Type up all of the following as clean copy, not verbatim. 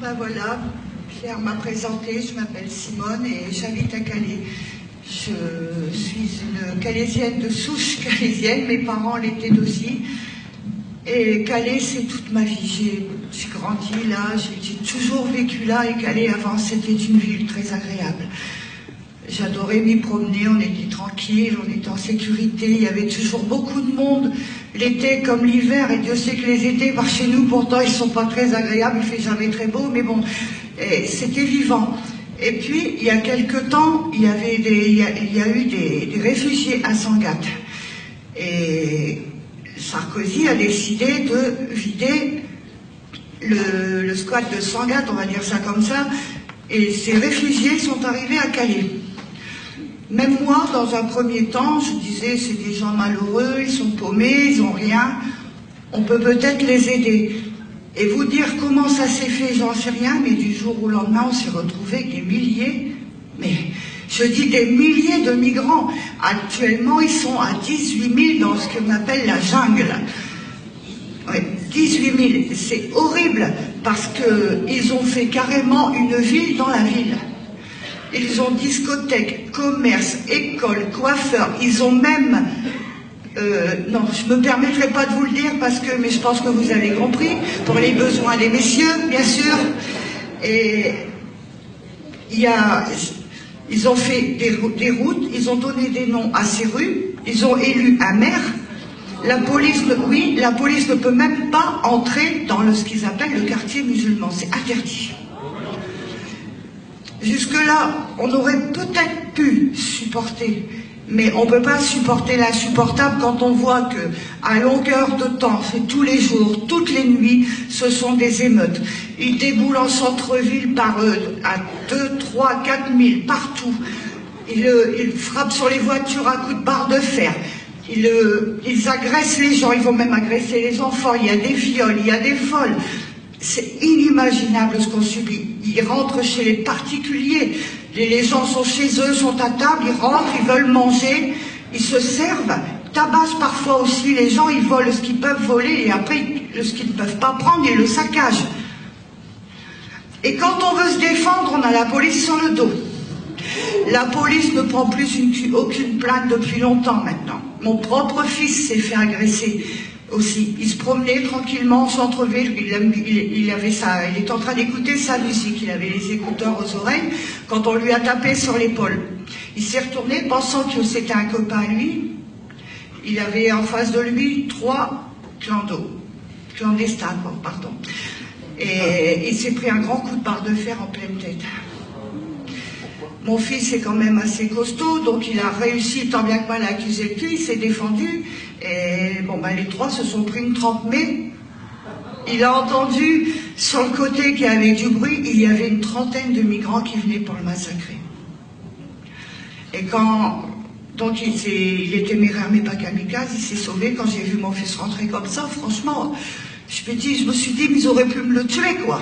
Ben voilà, Pierre m'a présenté, je m'appelle Simone et j'habite à Calais. Je suis une Calaisienne de souche calaisienne, mes parents l'étaient aussi. Et Calais, c'est toute ma vie. J'ai grandi là, j'ai toujours vécu là, et Calais, avant, c'était une ville très agréable. J'adorais m'y promener, on était tranquille, on était en sécurité, il y avait toujours beaucoup de monde, l'été comme l'hiver, et Dieu sait que les étés par chez nous, pourtant, ils ne sont pas très agréables, il fait jamais très beau, mais bon, c'était vivant. Et puis, il y a quelque temps, il y a eu des réfugiés à Sangatte. Et Sarkozy a décidé de vider le squat de Sangatte, on va dire ça comme ça, et ces réfugiés sont arrivés à Calais. Même moi, dans un premier temps, je disais, c'est des gens malheureux, ils sont paumés, ils n'ont rien, on peut peut-être les aider. Et vous dire comment ça s'est fait, j'en sais rien, mais du jour au lendemain, on s'est retrouvé avec des milliers, mais je dis des milliers de migrants. Actuellement, ils sont à 18 000 dans ce qu'on appelle la jungle. Oui, 18 000, c'est horrible, parce qu'ils ont fait carrément une ville dans la ville. Ils ont discothèques, commerce, école, coiffeurs, ils ont même... non, je ne me permettrai pas de vous le dire, mais je pense que vous avez compris, pour les besoins des messieurs, bien sûr. Et ils ont fait des routes, ils ont donné des noms à ces rues, ils ont élu un maire. La police ne peut même pas entrer dans ce qu'ils appellent le quartier musulman, c'est interdit. Jusque-là, on aurait peut-être pu supporter, mais on ne peut pas supporter l'insupportable quand on voit que, à longueur de temps, c'est tous les jours, toutes les nuits, ce sont des émeutes. Ils déboulent en centre-ville à 2, 3, 4 000, partout. Ils frappent sur les voitures à coups de barre de fer. Ils agressent les gens, ils vont même agresser les enfants. Il y a des viols, il y a des vols. C'est inimaginable ce qu'on subit. Ils rentrent chez les particuliers. Les gens sont chez eux, sont à table, ils rentrent, ils veulent manger, ils se servent, tabassent parfois aussi les gens, ils volent ce qu'ils peuvent voler et après, ce qu'ils ne peuvent pas prendre, ils le saccagent. Et quand on veut se défendre, on a la police sur le dos. La police ne prend plus aucune plainte depuis longtemps maintenant. Mon propre fils s'est fait agresser aussi. Il se promenait tranquillement au centre-ville, il était en train d'écouter sa musique, il avait les écouteurs aux oreilles, quand on lui a tapé sur l'épaule. Il s'est retourné pensant que c'était un copain à lui. Il avait en face de lui 3 clandestins, pardon. Et il s'est pris un grand coup de barre de fer en pleine tête. Mon fils est quand même assez costaud, donc il a réussi tant bien que mal à accuser le cul, il s'est défendu, et bon, les 3 se sont pris une trempe, mais il a entendu sur le côté qu'il y avait du bruit, il y avait une trentaine de migrants qui venaient pour le massacrer. Et donc il est téméraire mais pas kamikaze, il s'est sauvé. Quand j'ai vu mon fils rentrer comme ça, franchement, je me suis dit, mais ils auraient pu me le tuer, quoi.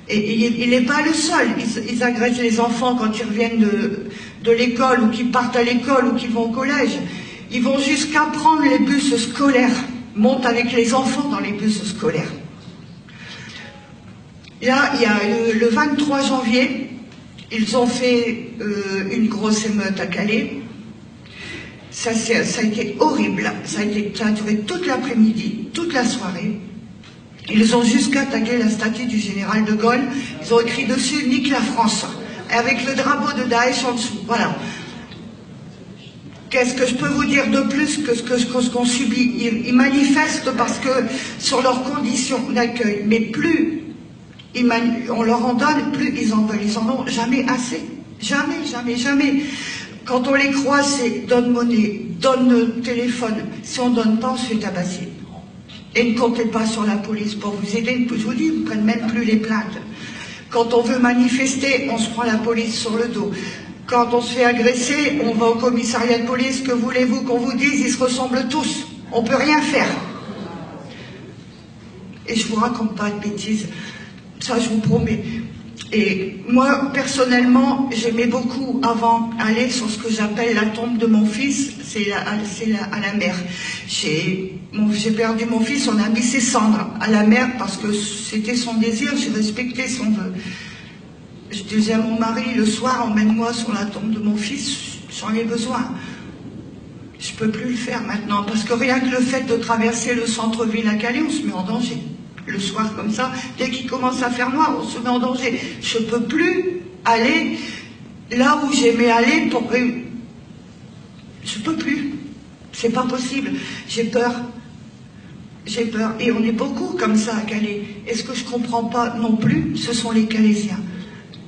Et il n'est pas le seul. Ils agressent les enfants quand ils reviennent de l'école, ou qu'ils partent à l'école, ou qu'ils vont au collège. Ils vont jusqu'à prendre les bus scolaires, montent avec les enfants dans les bus scolaires. Là, il y a le 23 janvier, ils ont fait une grosse émeute à Calais. Ça a été horrible. Ça a duré toute l'après-midi, toute la soirée. Ils ont jusqu'à attaqué la statue du général de Gaulle. Ils ont écrit dessus « Nique la France » avec le drapeau de Daesh en dessous. Voilà. Qu'est-ce que je peux vous dire de plus que ce qu'on subit? Ils manifestent parce que sur leurs conditions d'accueil, mais plus on leur en donne, plus ils en veulent. Ils en ont jamais assez. Jamais, jamais, jamais. Quand on les croise, c'est « donne monnaie, donne téléphone ». Si on ne donne pas, on se fait tabasser. Et ne comptez pas sur la police pour vous aider. Je vous dis, ils ne prennent même plus les plaintes. Quand on veut manifester, on se prend la police sur le dos. Quand on se fait agresser, on va au commissariat de police. Que voulez-vous qu'on vous dise? Ils se ressemblent tous. On ne peut rien faire. Et je ne vous raconte pas de bêtises. Ça, je vous promets. Et moi, personnellement, j'aimais beaucoup avant aller sur ce que j'appelle la tombe de mon fils, c'est à la mer. J'ai perdu mon fils, on a mis ses cendres à la mer parce que c'était son désir, j'ai respecté son vœu. Je disais à mon mari, le soir, emmène-moi sur la tombe de mon fils, j'en ai besoin. Je ne peux plus le faire maintenant, parce que rien que le fait de traverser le centre-ville à Calais, on se met en danger. Le soir comme ça, dès qu'il commence à faire noir, on se met en danger. Je ne peux plus aller là où j'aimais aller pour... Je ne peux plus. C'est pas possible. J'ai peur. J'ai peur. Et on est beaucoup comme ça à Calais. Et ce que je ne comprends pas non plus, ce sont les Calaisiens.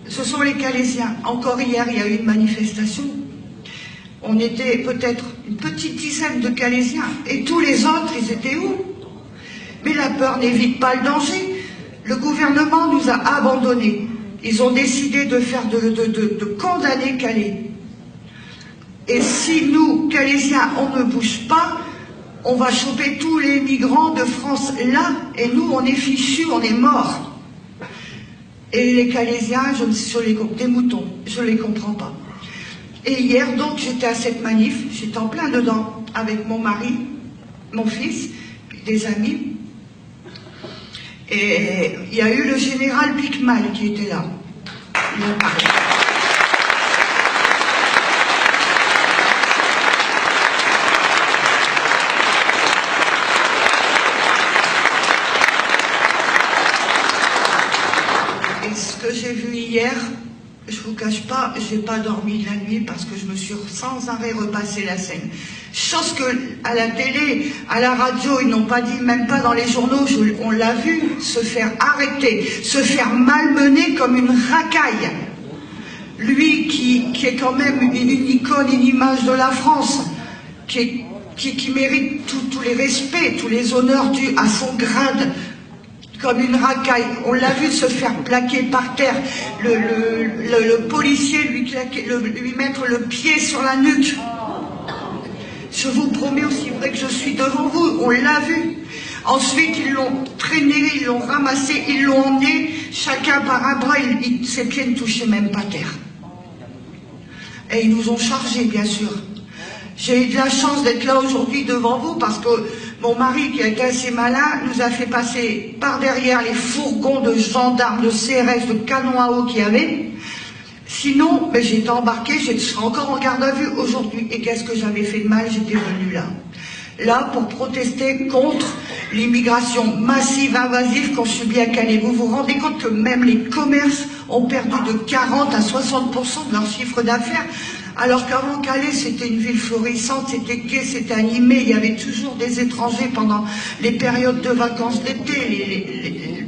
Ce sont les Calaisiens. Encore hier, il y a eu une manifestation. On était peut-être une petite dizaine de Calaisiens. Et tous les autres, ils étaient où? Mais la peur n'évite pas le danger. Le gouvernement nous a abandonnés. Ils ont décidé de condamner Calais. Et si nous, Calaisiens, on ne bouge pas, on va choper tous les migrants de France là, et nous, on est fichus, on est morts. Et les Calaisiens, des moutons, je ne les comprends pas. Et hier, donc, j'étais à cette manif, j'étais en plein dedans, avec mon mari, mon fils, des amis. Et il y a eu le général Picmal qui était là. Il a parlé. Et ce que j'ai vu hier, je vous cache pas, j'ai pas dormi de la nuit parce que je me suis sans arrêt repassé la scène. Chose que à la télé, à la radio, ils n'ont pas dit, même pas dans les journaux, on l'a vu se faire arrêter, se faire malmener comme une racaille. Lui qui est quand même une icône, une image de la France, qui mérite tous les respects, tous les honneurs dus à son grade, comme une racaille. On l'a vu se faire plaquer par terre, le policier lui mettre le pied sur la nuque. Je vous promets, aussi vrai que je suis devant vous, on l'a vu. Ensuite, ils l'ont traîné, ils l'ont ramassé, ils l'ont emmené, chacun par un bras, ses pieds ne touchaient même pas terre. Et ils nous ont chargés, bien sûr. J'ai eu de la chance d'être là aujourd'hui devant vous parce que mon mari, qui a été assez malin, nous a fait passer par derrière les fourgons de gendarmes, de CRS, de canons à eau qu'il y avait. Sinon, ben, j'étais embarquée, je serais encore en garde à vue aujourd'hui. Et qu'est-ce que j'avais fait de mal? J'étais venue là. Là, pour protester contre l'immigration massive, invasive qu'on subit à Calais. Vous vous rendez compte que même les commerces ont perdu de 40 à 60% de leur chiffre d'affaires, alors qu'avant Calais, c'était une ville florissante, c'était gai, c'était animé, il y avait toujours des étrangers pendant les périodes de vacances d'été,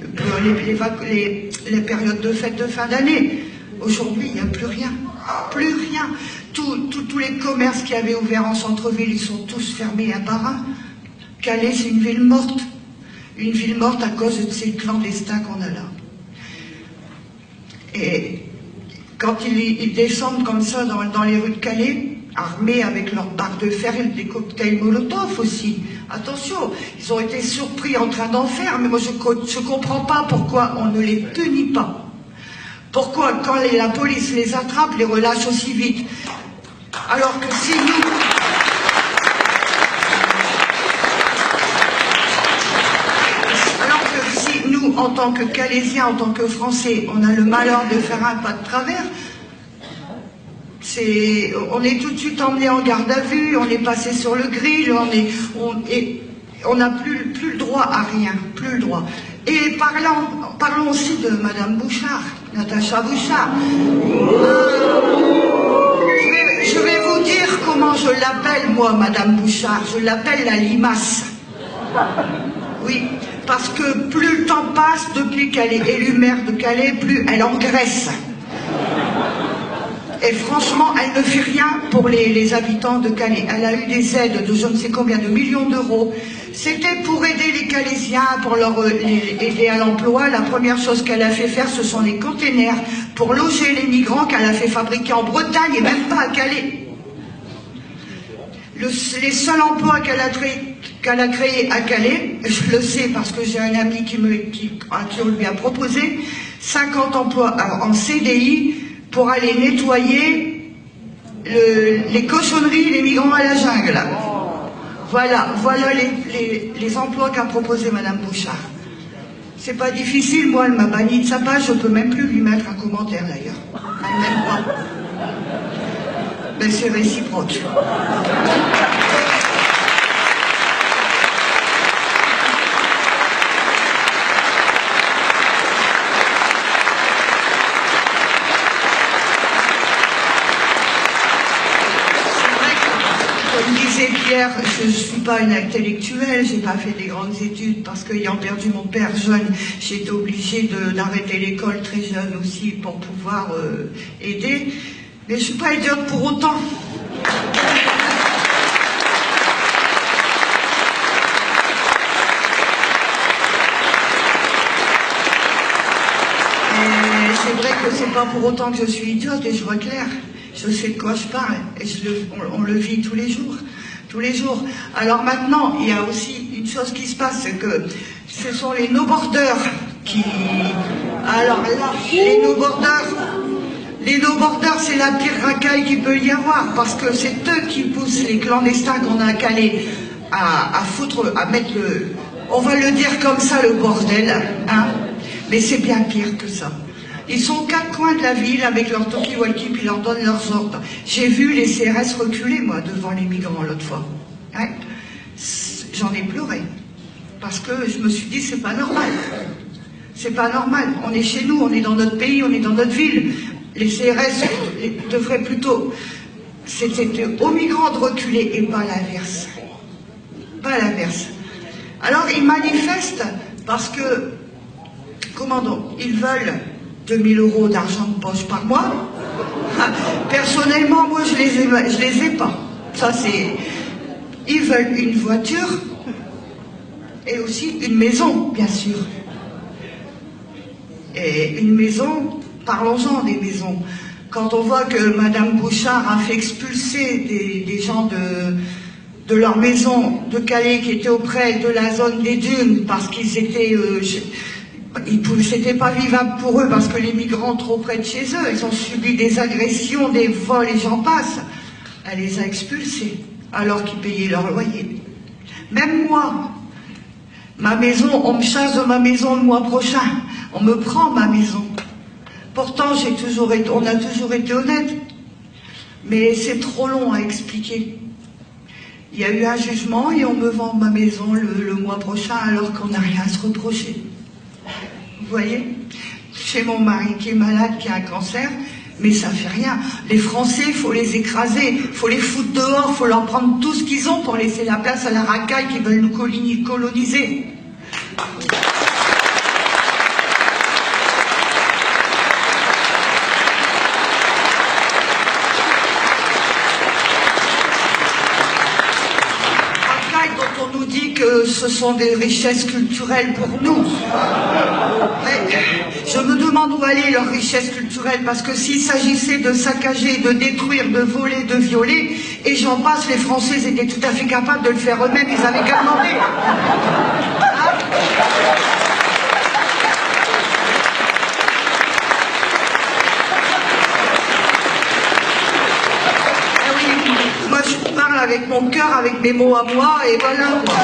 les périodes de fêtes de fin d'année. Aujourd'hui, il n'y a plus rien. Plus rien. Tous les commerces qui avaient ouvert en centre-ville, ils sont tous fermés un par un. Calais, c'est une ville morte. Une ville morte à cause de ces clandestins qu'on a là. Et quand ils descendent comme ça dans les rues de Calais, armés avec leurs barres de fer et des cocktails Molotov aussi. Attention, ils ont été surpris en train d'en faire, mais moi je ne comprends pas pourquoi on ne les punit pas. Pourquoi, quand la police les attrape, les relâche aussi vite? Alors que si nous, en tant que Calaisiens, en tant que Français, on a le malheur de faire un pas de travers, on est tout de suite emmené en garde à vue, on est passé sur le grill, on n'a plus le droit à rien, plus le droit. Et parlons aussi de Madame Bouchard, Natacha Bouchard. Je vais vous dire comment je l'appelle, moi, Madame Bouchard. Je l'appelle la limace. Oui, parce que plus le temps passe, depuis qu'elle est élue maire de Calais, plus elle engraisse. Et franchement, elle ne fait rien pour les habitants de Calais. Elle a eu des aides de je ne sais combien de millions d'euros. C'était pour aider les Calaisiens, pour aider à l'emploi. La première chose qu'elle a fait faire, ce sont les containers pour loger les migrants qu'elle a fait fabriquer en Bretagne et même pas à Calais. Les seuls emplois qu'elle a créés, qu'elle a créé à Calais. Je le sais parce que j'ai un ami qui on lui a proposé 50 emplois en CDI pour aller nettoyer les cochonneries, les migrants à la jungle. Voilà les emplois qu'a proposé Madame Bouchard. C'est pas difficile, moi elle m'a banni de sa page, je peux même plus lui mettre un commentaire d'ailleurs. Elle m'aime pas. Ben c'est réciproque. Comme disait Pierre, je ne suis pas une intellectuelle, j'ai pas fait des grandes études parce qu'ayant perdu mon père jeune, j'ai été obligée d'arrêter l'école très jeune aussi pour pouvoir aider. Mais je ne suis pas idiote pour autant. Et c'est vrai que c'est pas pour autant que je suis idiote et je vois clair. Je sais de quoi je parle et on le vit tous les jours. Tous les jours. Alors maintenant, il y a aussi une chose qui se passe, c'est que ce sont les no-borders qui... Alors là, les no-borders, c'est la pire racaille qu'il peut y avoir, parce que c'est eux qui poussent les clandestins qu'on a à Calais à foutre, à mettre le... On va le dire comme ça, le bordel, hein. Mais c'est bien pire que ça. Ils sont aux quatre coins de la ville avec leur talkie-walkie puis ils leur donnent leurs ordres. J'ai vu les CRS reculer, moi, devant les migrants l'autre fois. Hein, j'en ai pleuré. Parce que je me suis dit, c'est pas normal. C'est pas normal. On est chez nous, on est dans notre pays, on est dans notre ville. Les CRS devraient plutôt... C'était aux migrants de reculer et pas l'inverse. Pas l'inverse. Alors, ils manifestent parce que... Comment donc? Ils veulent 2000 € d'argent de poche par mois. Personnellement, moi, je les ai pas. Ça, c'est... Ils veulent une voiture et aussi une maison, bien sûr. Et une maison, parlons-en des maisons. Quand on voit que Madame Bouchard a fait expulser des gens de leur maison de Calais qui étaient auprès de la zone des dunes parce qu'ils étaient... C'était pas vivable pour eux parce que les migrants trop près de chez eux, ils ont subi des agressions, des vols et j'en passe. Elle les a expulsés alors qu'ils payaient leur loyer. Même moi, ma maison, on me chasse de ma maison le mois prochain. On me prend ma maison. Pourtant, on a toujours été honnête. Mais c'est trop long à expliquer. Il y a eu un jugement et on me vend ma maison le mois prochain alors qu'on n'a rien à se reprocher. Vous voyez, chez mon mari qui est malade, qui a un cancer, mais ça fait rien. Les Français, il faut les écraser, il faut les foutre dehors, il faut leur prendre tout ce qu'ils ont pour laisser la place à la racaille qui veulent nous coloniser. Racaille dont on nous dit que ce sont des richesses culturelles pour nous. Je me demande où allaient leurs richesses culturelles, parce que s'il s'agissait de saccager, de détruire, de voler, de violer, et j'en passe, les Français étaient tout à fait capables de le faire eux-mêmes, ils avaient qu'à demander. Hein? Eh oui, moi je parle avec mon cœur, avec mes mots à moi, et voilà quoi.